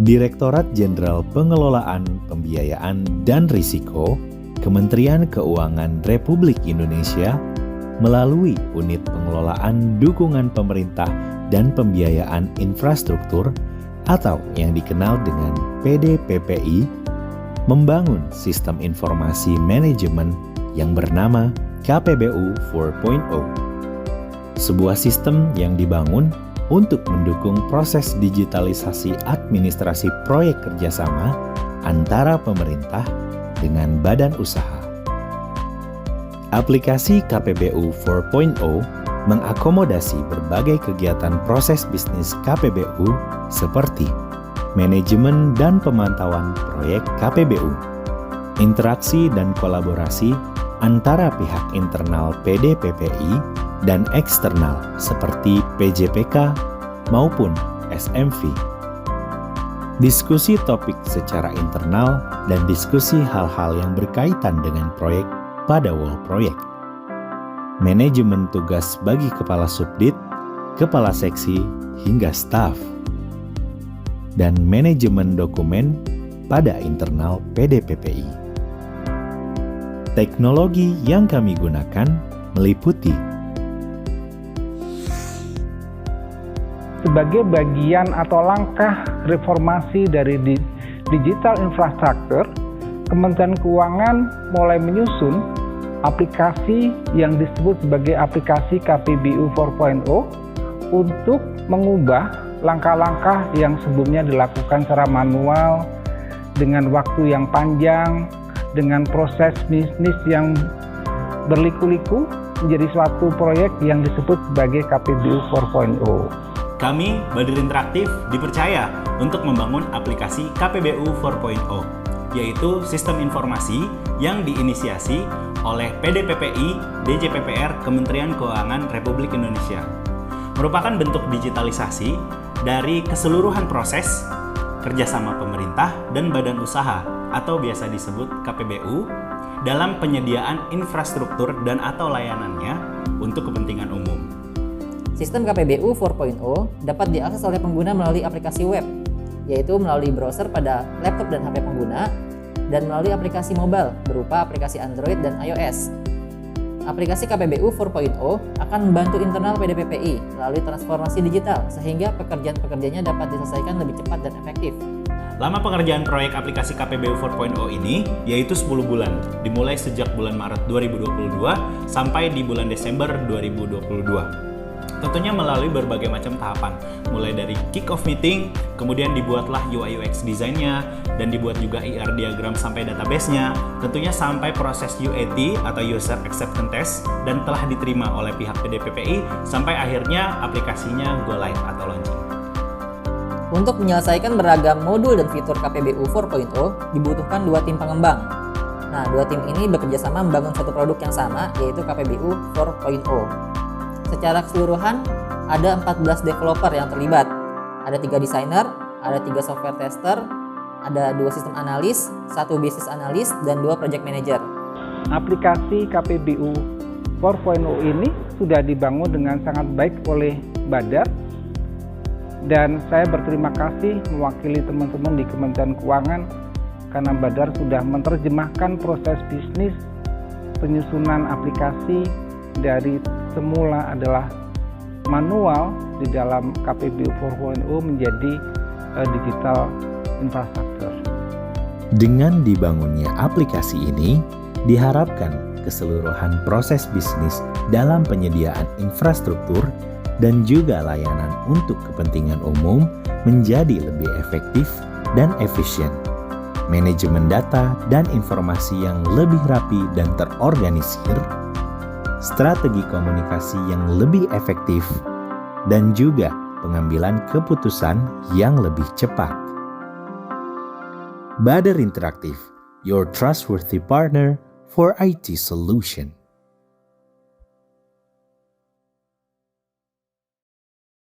Direktorat Jenderal Pengelolaan Pembiayaan dan Risiko, Kementerian Keuangan Republik Indonesia, melalui Unit Pengelolaan Dukungan Pemerintah dan Pembiayaan Infrastruktur atau yang dikenal dengan PDPPI, membangun sistem informasi manajemen yang bernama KPBU 4.0. Sebuah sistem yang dibangun untuk mendukung proses digitalisasi administrasi proyek kerjasama antara pemerintah dengan badan usaha. Aplikasi KPBU 4.0 mengakomodasi berbagai kegiatan proses bisnis KPBU seperti manajemen dan pemantauan proyek KPBU, interaksi dan kolaborasi antara pihak internal PDPPI dan eksternal seperti PJPK maupun SMV. Diskusi topik secara internal dan diskusi hal-hal yang berkaitan dengan proyek pada wall proyek. Manajemen tugas bagi kepala subdit, kepala seksi, hingga staf. Dan manajemen dokumen pada internal PDPPI. Teknologi yang kami gunakan meliputi sebagai bagian atau langkah reformasi dari digital infrastructure, Kementerian Keuangan mulai menyusun aplikasi yang disebut sebagai aplikasi KPBU 4.0 untuk mengubah langkah-langkah yang sebelumnya dilakukan secara manual dengan waktu yang panjang, dengan proses bisnis yang berliku-liku menjadi suatu proyek yang disebut sebagai KPBU 4.0. Kami, Badir Interaktif, dipercaya untuk membangun aplikasi KPBU 4.0, yaitu sistem informasi yang diinisiasi oleh PDPPI, DJPPR, Kementerian Keuangan Republik Indonesia. Merupakan bentuk digitalisasi dari keseluruhan proses kerjasama pemerintah dan badan usaha atau biasa disebut KPBU dalam penyediaan infrastruktur dan atau layanannya untuk kepentingan umum. Sistem KPBU 4.0 dapat diakses oleh pengguna melalui aplikasi web, yaitu melalui browser pada laptop dan HP pengguna, dan melalui aplikasi mobile berupa aplikasi Android dan iOS. Aplikasi KPBU 4.0 akan membantu internal PDPPI melalui transformasi digital sehingga pekerjaan-pekerjaannya dapat diselesaikan lebih cepat dan efektif. Lama pengerjaan proyek aplikasi KPBU 4.0 ini yaitu 10 bulan, dimulai sejak bulan Maret 2022 sampai di bulan Desember 2022. Tentunya melalui berbagai macam tahapan, mulai dari kick-off meeting, kemudian dibuatlah UI UX desainnya, dan dibuat juga IR diagram sampai database-nya, tentunya sampai proses UAT atau User Acceptance Test, dan telah diterima oleh pihak PDPPI, sampai akhirnya aplikasinya go live atau launching. Untuk menyelesaikan beragam modul dan fitur KPBU 4.0, dibutuhkan 2 tim pengembang. Nah, 2 tim ini bekerjasama membangun satu produk yang sama, yaitu KPBU 4.0. Secara keseluruhan, ada 14 developer yang terlibat. Ada 3 desainer, ada 3 software tester, ada 2 sistem analis, 1 business analis, dan 2 project manager. Aplikasi KPBU 4.0 ini sudah dibangun dengan sangat baik oleh Badar, dan saya berterima kasih mewakili teman-teman di Kementerian Keuangan karena Badar sudah menerjemahkan proses bisnis penyusunan aplikasi dari semula adalah manual di dalam KPBU 4.0 menjadi digital infrastructure. Dengan dibangunnya aplikasi ini, diharapkan keseluruhan proses bisnis dalam penyediaan infrastruktur dan juga layanan untuk kepentingan umum menjadi lebih efektif dan efisien. Manajemen data dan informasi yang lebih rapi dan terorganisir, strategi komunikasi yang lebih efektif, dan juga pengambilan keputusan yang lebih cepat. Badir Interaktif, your trustworthy partner for IT solution.